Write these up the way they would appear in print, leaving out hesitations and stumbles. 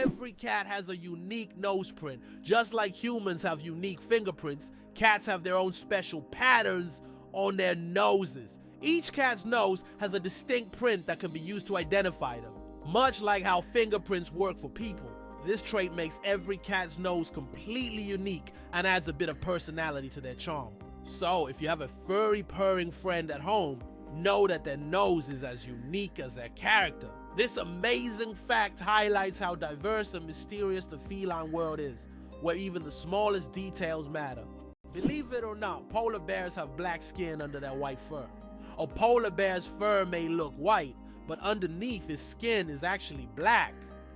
Every cat has a unique nose print. Just like humans have unique fingerprints, cats have their own special patterns on their noses. Each cat's nose has a distinct print that can be used to identify them. Much like how fingerprints work for people, this trait makes every cat's nose completely unique and adds a bit of personality to their charm. So if you have a furry purring friend at home, know that their nose is as unique as their character. This amazing fact highlights how diverse and mysterious the feline world is, where even the smallest details matter. Believe it or not, polar bears have black skin under their white fur. A polar bear's fur may look white, but underneath his skin is actually black.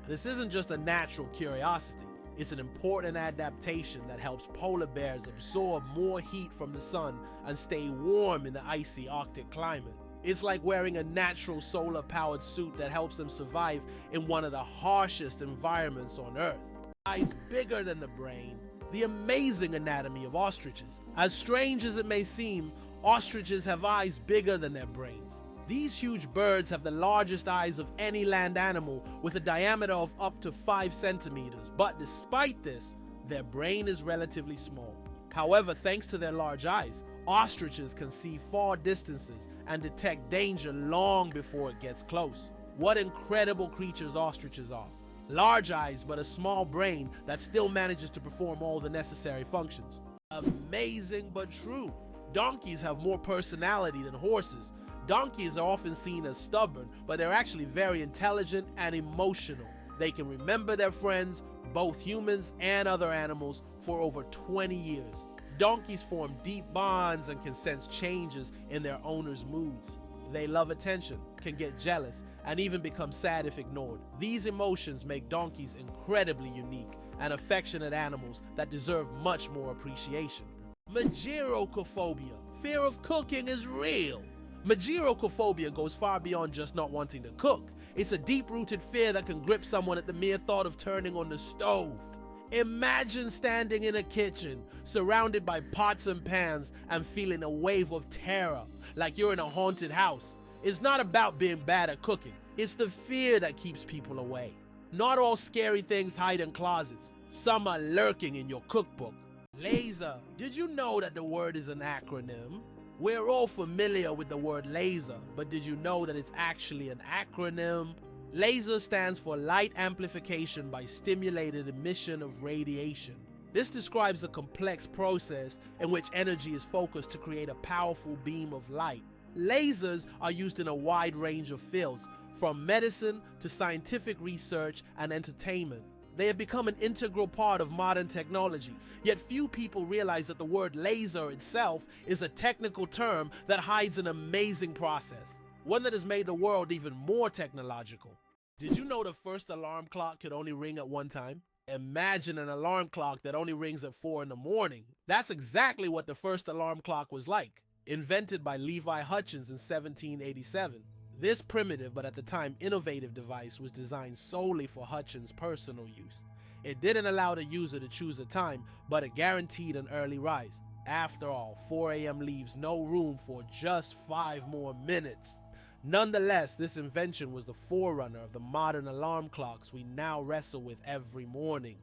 This isn't just a natural curiosity. It's an important adaptation that helps polar bears absorb more heat from the sun and stay warm in the icy Arctic climate. It's like wearing a natural solar-powered suit that helps them survive in one of the harshest environments on Earth. Eyes bigger than the brain, the amazing anatomy of ostriches. As strange as it may seem, ostriches have eyes bigger than their brains. These huge birds have the largest eyes of any land animal with a diameter of up to 5 centimeters, but despite this, their brain is relatively small. However, thanks to their large eyes, ostriches can see far distances and detect danger long before it gets close. What incredible creatures ostriches are. Large eyes, but a small brain that still manages to perform all the necessary functions. Amazing but true. Donkeys have more personality than horses. Donkeys are often seen as stubborn, but they're actually very intelligent and emotional. They can remember their friends, both humans and other animals, for over 20 years. Donkeys form deep bonds and can sense changes in their owners' moods. They love attention, can get jealous, and even become sad if ignored. These emotions make donkeys incredibly unique and affectionate animals that deserve much more appreciation. Mageirocophobia. Fear of cooking is real. Mageirocophobia goes far beyond just not wanting to cook. It's a deep-rooted fear that can grip someone at the mere thought of turning on the stove. Imagine standing in a kitchen, surrounded by pots and pans, and feeling a wave of terror, like you're in a haunted house. It's not about being bad at cooking. It's the fear that keeps people away. Not all scary things hide in closets. Some are lurking in your cookbook. Laser. Did you know that the word is an acronym? We're all familiar with the word laser, but did you know that it's actually an acronym? LASER stands for Light Amplification by Stimulated Emission of Radiation. This describes a complex process in which energy is focused to create a powerful beam of light. Lasers are used in a wide range of fields, from medicine to scientific research and entertainment. They have become an integral part of modern technology, yet few people realize that the word laser itself is a technical term that hides an amazing process, one that has made the world even more technological. Did you know the first alarm clock could only ring at one time? Imagine an alarm clock that only rings at 4 in the morning. That's exactly what the first alarm clock was like, invented by Levi Hutchins in 1787. This primitive but at the time innovative device was designed solely for Hutchins' personal use. It didn't allow the user to choose a time, but it guaranteed an early rise. After all, 4 a.m. leaves no room for just 5 more minutes. Nonetheless, this invention was the forerunner of the modern alarm clocks we now wrestle with every morning.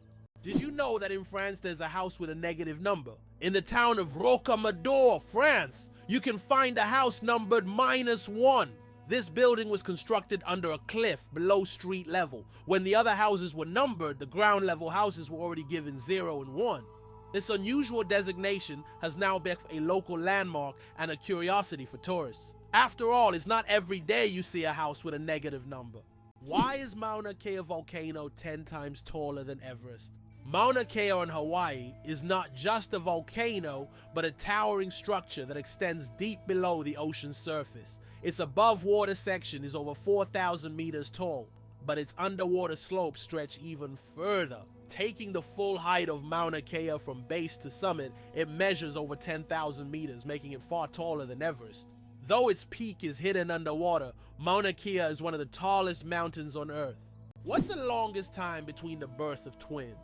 Did you know that in France there's a house with a negative number? In the town of Rocamadour, France, you can find a house numbered -1. This building was constructed under a cliff below street level. When the other houses were numbered, the ground level houses were already given 0 and 1. This unusual designation has now become a local landmark and a curiosity for tourists. After all, it's not every day you see a house with a negative number. Why is Mauna Kea volcano 10 times taller than Everest? Mauna Kea in Hawaii is not just a volcano, but a towering structure that extends deep below the ocean's surface. Its above water section is over 4,000 meters tall, but its underwater slopes stretch even further. Taking the full height of Mauna Kea from base to summit, it measures over 10,000 meters, making it far taller than Everest. Though its peak is hidden underwater, Mauna Kea is one of the tallest mountains on Earth. What's the longest time between the birth of twins?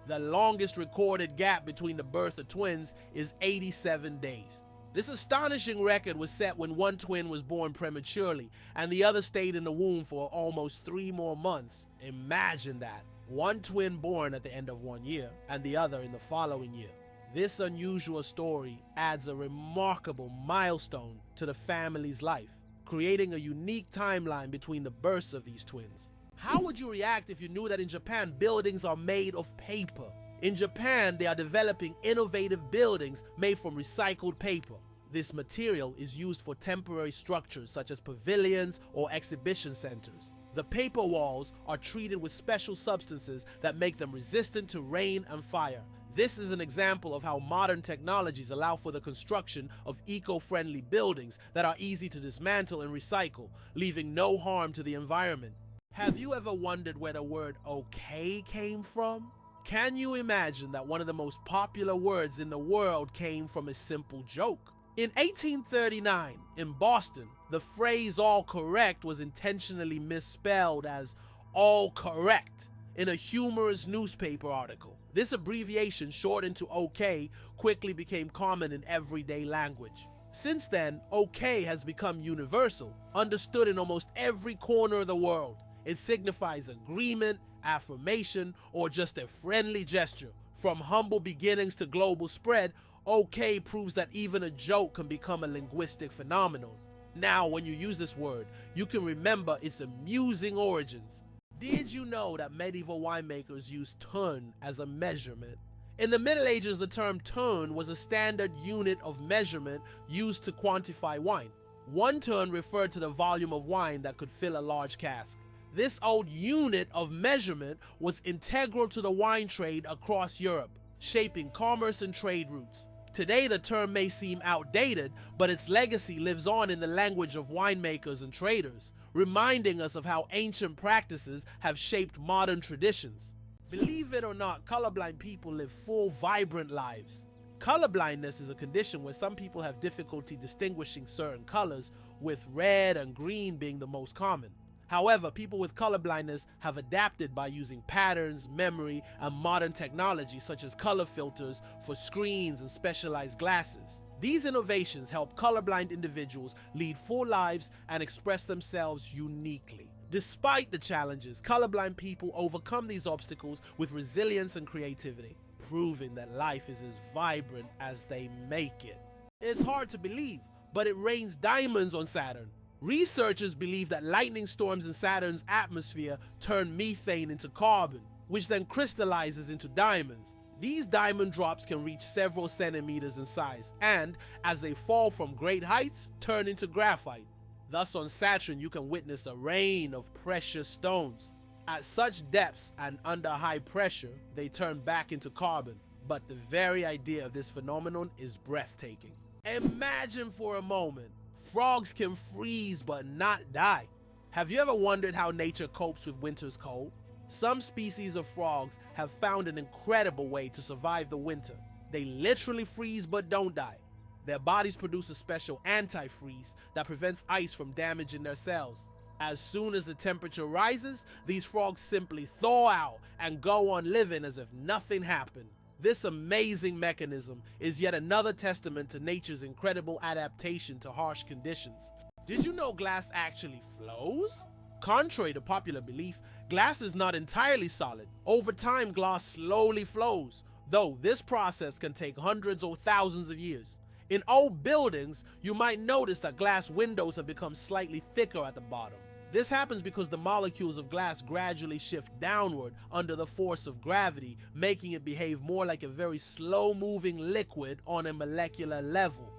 The longest recorded gap between the birth of twins is 87 days. This astonishing record was set when one twin was born prematurely and the other stayed in the womb for almost 3 more months. Imagine that. one twin born at the end of one year and the other in the following year. This unusual story adds a remarkable milestone to the family's life, creating a unique timeline between the births of these twins. How would you react if you knew that in Japan, buildings are made of paper? In Japan, they are developing innovative buildings made from recycled paper. This material is used for temporary structures such as pavilions or exhibition centers. The paper walls are treated with special substances that make them resistant to rain and fire. This is an example of how modern technologies allow for the construction of eco-friendly buildings that are easy to dismantle and recycle, leaving no harm to the environment. Have you ever wondered where the word okay came from? Can you imagine that one of the most popular words in the world came from a simple joke? In 1839, in Boston, the phrase all correct was intentionally misspelled as all correct in a humorous newspaper article. This abbreviation, shortened to OK, quickly became common in everyday language. Since then, OK has become universal, understood in almost every corner of the world. It signifies agreement, affirmation, or just a friendly gesture. From humble beginnings to global spread, OK proves that even a joke can become a linguistic phenomenon. Now, when you use this word, you can remember its amusing origins. Did you know that medieval winemakers used ton as a measurement? In the Middle Ages, the term ton was a standard unit of measurement used to quantify wine. 1 ton referred to the volume of wine that could fill a large cask. This old unit of measurement was integral to the wine trade across Europe, shaping commerce and trade routes. Today, the term may seem outdated, but its legacy lives on in the language of winemakers and traders, reminding us of how ancient practices have shaped modern traditions. Believe it or not, colorblind people live full, vibrant lives. Colorblindness is a condition where some people have difficulty distinguishing certain colors, with red and green being the most common. However, people with colorblindness have adapted by using patterns, memory, and modern technology such as color filters for screens and specialized glasses. These innovations help colorblind individuals lead full lives and express themselves uniquely. Despite the challenges, colorblind people overcome these obstacles with resilience and creativity, proving that life is as vibrant as they make it. It's hard to believe, but it rains diamonds on Saturn. Researchers believe that lightning storms in Saturn's atmosphere turn methane into carbon, which then crystallizes into diamonds. These diamond drops can reach several centimeters in size and, as they fall from great heights, turn into graphite. Thus, on Saturn, you can witness a rain of precious stones. At such depths and under high pressure, they turn back into carbon. But the very idea of this phenomenon is breathtaking. Imagine for a moment, frogs can freeze but not die. Have you ever wondered how nature copes with winter's cold? Some species of frogs have found an incredible way to survive the winter. They literally freeze but don't die. Their bodies produce a special antifreeze that prevents ice from damaging their cells. As soon as the temperature rises, these frogs simply thaw out and go on living as if nothing happened. This amazing mechanism is yet another testament to nature's incredible adaptation to harsh conditions. Did you know glass actually flows? Contrary to popular belief, glass is not entirely solid. Over time, glass slowly flows, though this process can take hundreds or thousands of years. In old buildings, you might notice that glass windows have become slightly thicker at the bottom. This happens because the molecules of glass gradually shift downward under the force of gravity, making it behave more like a very slow-moving liquid on a molecular level.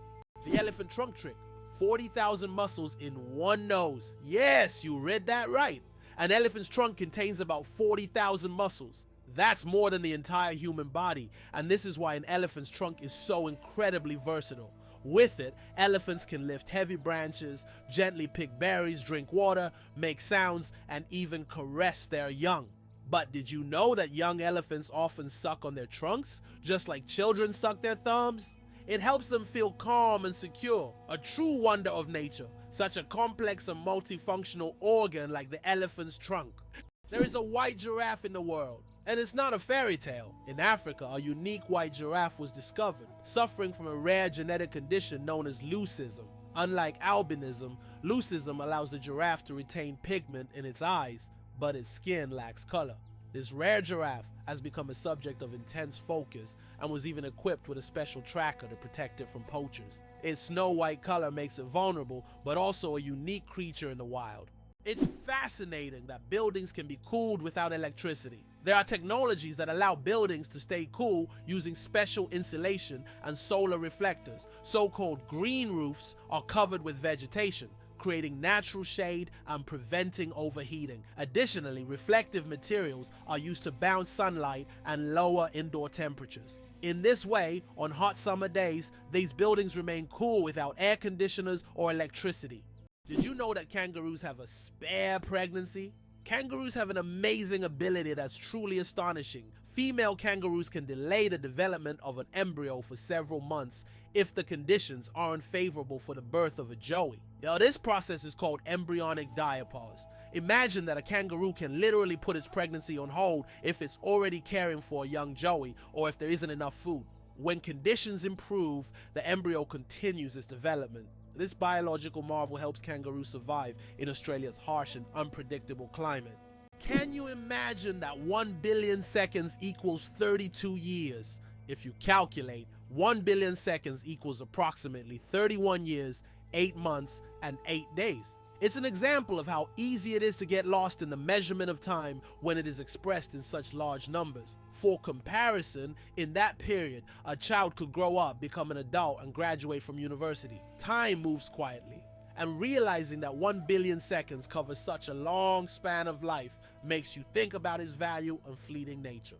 The elephant trunk trick. 40,000 muscles in one nose. Yes, you read that right. An elephant's trunk contains about 40,000 muscles. That's more than the entire human body, and this is why an elephant's trunk is so incredibly versatile. With it, elephants can lift heavy branches, gently pick berries, drink water, make sounds, and even caress their young. But did you know that young elephants often suck on their trunks, just like children suck their thumbs? It helps them feel calm and secure, a true wonder of nature, such a complex and multifunctional organ like the elephant's trunk. There is a white giraffe in the world. And it's not a fairy tale. In Africa, a unique white giraffe was discovered, suffering from a rare genetic condition known as leucism. Unlike albinism, leucism allows the giraffe to retain pigment in its eyes, but its skin lacks color. This rare giraffe has become a subject of intense focus and was even equipped with a special tracker to protect it from poachers. Its snow-white color makes it vulnerable, but also a unique creature in the wild. It's fascinating that buildings can be cooled without electricity. There are technologies that allow buildings to stay cool using special insulation and solar reflectors. So-called green roofs are covered with vegetation, creating natural shade and preventing overheating. Additionally, reflective materials are used to bounce sunlight and lower indoor temperatures. In this way, on hot summer days, these buildings remain cool without air conditioners or electricity. Did you know that kangaroos have a spare pregnancy? Kangaroos have an amazing ability that's truly astonishing. Female kangaroos can delay the development of an embryo for several months if the conditions aren't favorable for the birth of a joey. Now, this process is called embryonic diapause. Imagine that a kangaroo can literally put its pregnancy on hold if it's already caring for a young joey or if there isn't enough food. When conditions improve, the embryo continues its development. This biological marvel helps kangaroos survive in Australia's harsh and unpredictable climate. Can you imagine that 1 billion seconds equals 32 years? If you calculate, 1 billion seconds equals approximately 31 years, 8 months, and 8 days. It's an example of how easy it is to get lost in the measurement of time when it is expressed in such large numbers. For comparison, in that period, a child could grow up, become an adult, and graduate from university. Time moves quietly, and realizing that 1 billion seconds covers such a long span of life makes you think about its value and fleeting nature.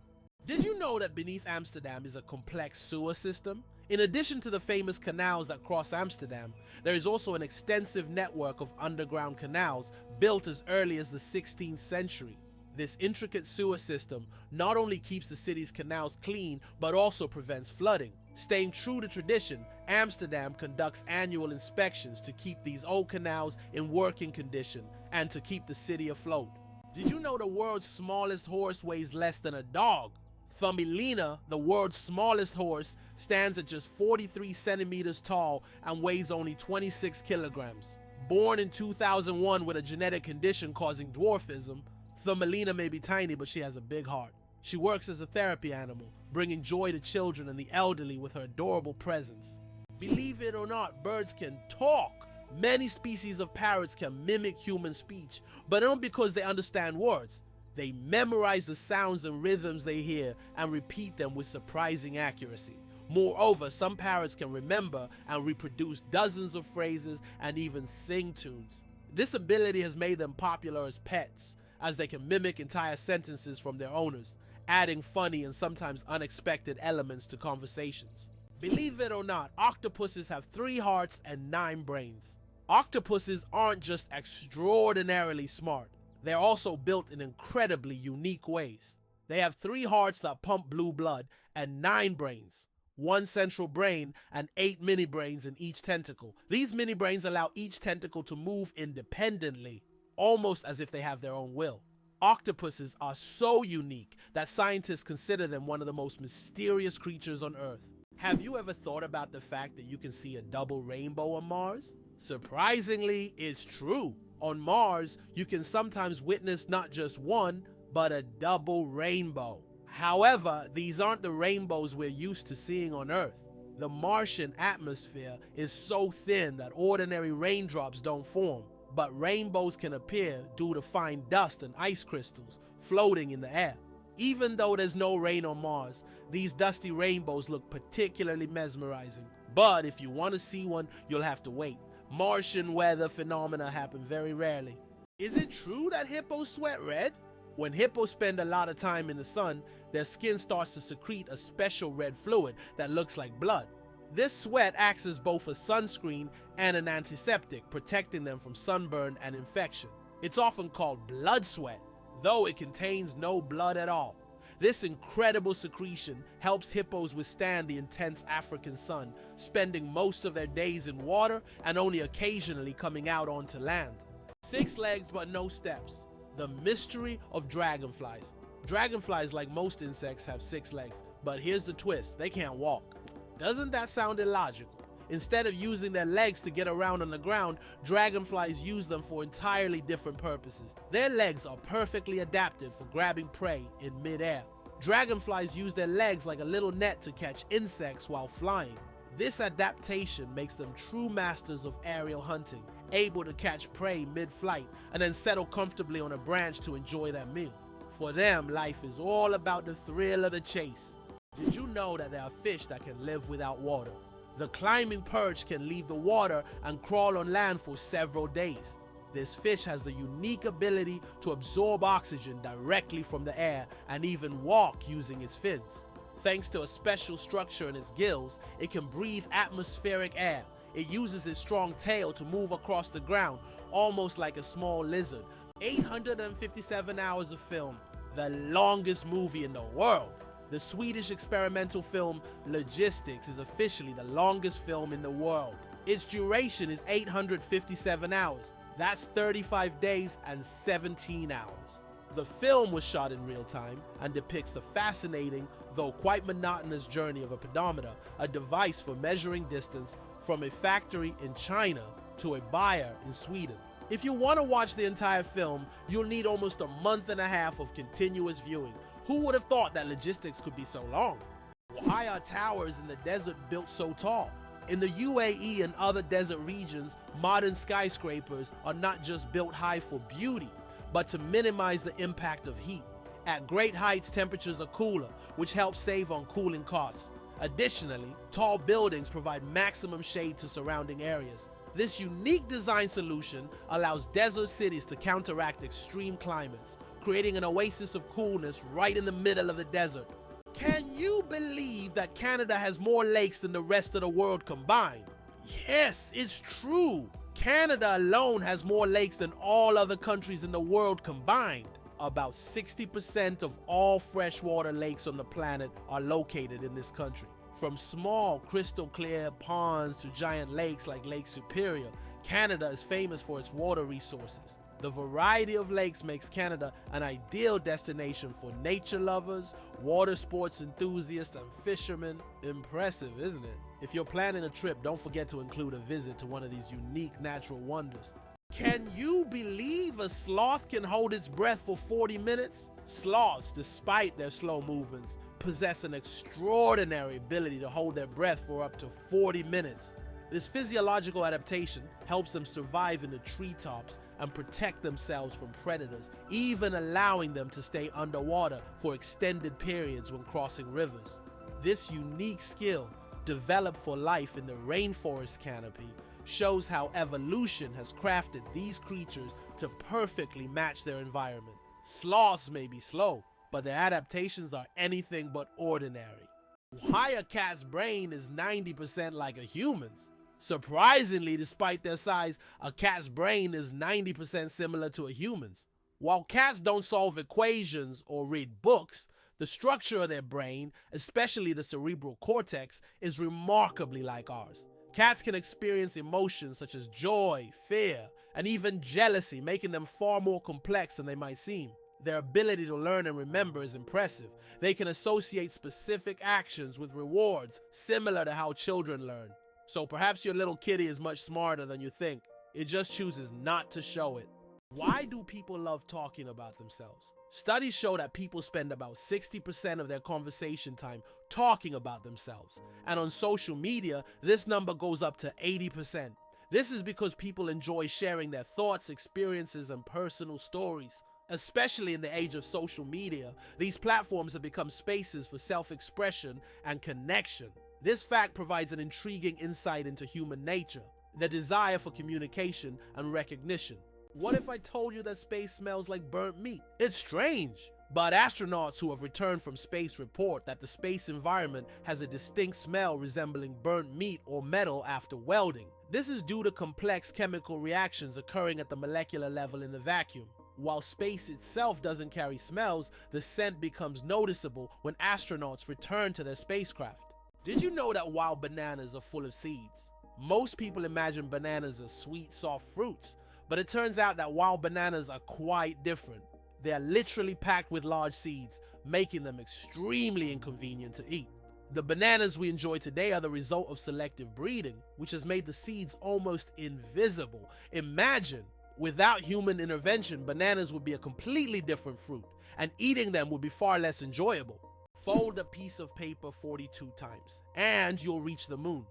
Did you know that beneath Amsterdam is a complex sewer system? In addition to the famous canals that cross Amsterdam, there is also an extensive network of underground canals built as early as the 16th century. This intricate sewer system not only keeps the city's canals clean, but also prevents flooding. Staying true to tradition, Amsterdam conducts annual inspections to keep these old canals in working condition and to keep the city afloat. Did you know the world's smallest horse weighs less than a dog? Thumbelina, the world's smallest horse, stands at just 43 centimeters tall and weighs only 26 kilograms. Born in 2001 with a genetic condition causing dwarfism, Thumbelina may be tiny, but she has a big heart. She works as a therapy animal, bringing joy to children and the elderly with her adorable presence. Believe it or not, birds can talk. Many species of parrots can mimic human speech, but not because they understand words. They memorize the sounds and rhythms they hear and repeat them with surprising accuracy. Moreover, some parrots can remember and reproduce dozens of phrases and even sing tunes. This ability has made them popular as pets, as they can mimic entire sentences from their owners, adding funny and sometimes unexpected elements to conversations. Believe it or not, octopuses have 3 hearts and 9 brains. Octopuses aren't just extraordinarily smart, they're also built in incredibly unique ways. They have 3 hearts that pump blue blood and 9 brains, 1 central brain and 8 mini brains in each tentacle. These mini brains allow each tentacle to move independently, almost as if they have their own will. Octopuses are so unique that scientists consider them one of the most mysterious creatures on Earth. Have you ever thought about the fact that you can see a double rainbow on Mars? Surprisingly, it's true. On Mars, you can sometimes witness not just one, but a double rainbow. However, these aren't the rainbows we're used to seeing on Earth. The Martian atmosphere is so thin that ordinary raindrops don't form, but rainbows can appear due to fine dust and ice crystals floating in the air. Even though there's no rain on Mars, these dusty rainbows look particularly mesmerizing. But if you want to see one, you'll have to wait. Martian weather phenomena happen very rarely. Is it true that hippos sweat red? When hippos spend a lot of time in the sun, their skin starts to secrete a special red fluid that looks like blood. This sweat acts as both a sunscreen and an antiseptic, protecting them from sunburn and infection. It's often called blood sweat, though it contains no blood at all. This incredible secretion helps hippos withstand the intense African sun, spending most of their days in water and only occasionally coming out onto land. 6 legs but no steps. The mystery of dragonflies. Dragonflies, like most insects, have 6 legs, but here's the twist: they can't walk. Doesn't that sound illogical? Instead of using their legs to get around on the ground, dragonflies use them for entirely different purposes. Their legs are perfectly adapted for grabbing prey in mid-air. Dragonflies use their legs like a little net to catch insects while flying. This adaptation makes them true masters of aerial hunting, able to catch prey mid-flight and then settle comfortably on a branch to enjoy their meal. For them, life is all about the thrill of the chase. Did you know that there are fish that can live without water? The climbing perch can leave the water and crawl on land for several days. This fish has the unique ability to absorb oxygen directly from the air and even walk using its fins. Thanks to a special structure in its gills, it can breathe atmospheric air. It uses its strong tail to move across the ground, almost like a small lizard. 857 hours of film, the longest movie in the world. The Swedish experimental film Logistics is officially the longest film in the world. Its duration is 857 hours. That's 35 days and 17 hours. The film was shot in real time and depicts the fascinating, though quite monotonous journey of a pedometer, a device for measuring distance from a factory in China to a buyer in Sweden. If you want to watch the entire film, you'll need almost a month and a half of continuous viewing. Who would have thought that Logistics could be so long? Why are towers in the desert built so tall? In the UAE and other desert regions, modern skyscrapers are not just built high for beauty, but to minimize the impact of heat. At great heights, temperatures are cooler, which helps save on cooling costs. Additionally, tall buildings provide maximum shade to surrounding areas. This unique design solution allows desert cities to counteract extreme climates, creating an oasis of coolness right in the middle of the desert. Can you believe that Canada has more lakes than the rest of the world combined? Yes, it's true. Canada alone has more lakes than all other countries in the world combined. About 60% of all freshwater lakes on the planet are located in this country. From small, crystal clear ponds to giant lakes like Lake Superior, Canada is famous for its water resources. The variety of lakes makes Canada an ideal destination for nature lovers, water sports enthusiasts, and fishermen. Impressive, isn't it? If you're planning a trip, don't forget to include a visit to one of these unique natural wonders. Can you believe a sloth can hold its breath for 40 minutes? Sloths, despite their slow movements, possess an extraordinary ability to hold their breath for up to 40 minutes. This physiological adaptation helps them survive in the treetops and protect themselves from predators, even allowing them to stay underwater for extended periods when crossing rivers. This unique skill, developed for life in the rainforest canopy, shows how evolution has crafted these creatures to perfectly match their environment. Sloths may be slow, but their adaptations are anything but ordinary. Why a cat's brain is 90% like a human's? Surprisingly, despite their size, a cat's brain is 90% similar to a human's. While cats don't solve equations or read books, the structure of their brain, especially the cerebral cortex, is remarkably like ours. Cats can experience emotions such as joy, fear, and even jealousy, making them far more complex than they might seem. Their ability to learn and remember is impressive. They can associate specific actions with rewards, similar to how children learn. So perhaps your little kitty is much smarter than you think. It just chooses not to show it. Why do people love talking about themselves? Studies show that people spend about 60% of their conversation time talking about themselves. And on social media, this number goes up to 80%. This is because people enjoy sharing their thoughts, experiences, and personal stories. Especially in the age of social media, these platforms have become spaces for self-expression and connection. This fact provides an intriguing insight into human nature, the desire for communication and recognition. What if I told you that space smells like burnt meat? It's strange, but astronauts who have returned from space report that the space environment has a distinct smell resembling burnt meat or metal after welding. This is due to complex chemical reactions occurring at the molecular level in the vacuum. While space itself doesn't carry smells, the scent becomes noticeable when astronauts return to their spacecraft. Did you know that wild bananas are full of seeds? Most people imagine bananas as sweet, soft fruits, but it turns out that wild bananas are quite different. They are literally packed with large seeds, making them extremely inconvenient to eat. The bananas we enjoy today are the result of selective breeding, which has made the seeds almost invisible. Imagine, without human intervention, bananas would be a completely different fruit, and eating them would be far less enjoyable. Fold a piece of paper 42 times, and you'll reach the moon.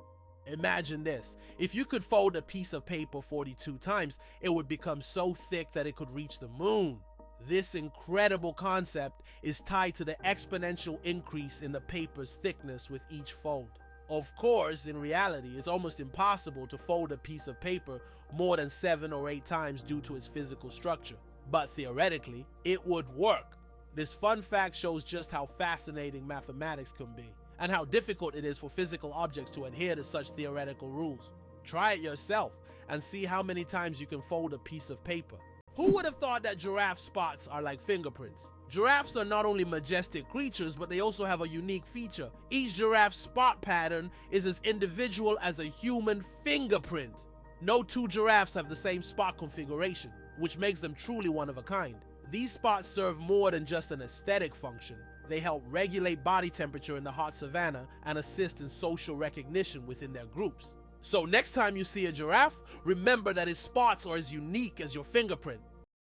Imagine this. If you could fold a piece of paper 42 times, it would become so thick that it could reach the moon. This incredible concept is tied to the exponential increase in the paper's thickness with each fold. Of course, in reality, it's almost impossible to fold a piece of paper more than 7 or 8 times due to its physical structure. But theoretically, it would work. This fun fact shows just how fascinating mathematics can be, and how difficult it is for physical objects to adhere to such theoretical rules. Try it yourself and see how many times you can fold a piece of paper. Who would have thought that giraffe spots are like fingerprints? Giraffes are not only majestic creatures, but they also have a unique feature. Each giraffe spot pattern is as individual as a human fingerprint. No two giraffes have the same spot configuration, which makes them truly one of a kind. These spots serve more than just an aesthetic function. They help regulate body temperature in the hot savanna and assist in social recognition within their groups. So next time you see a giraffe, remember that its spots are as unique as your fingerprint.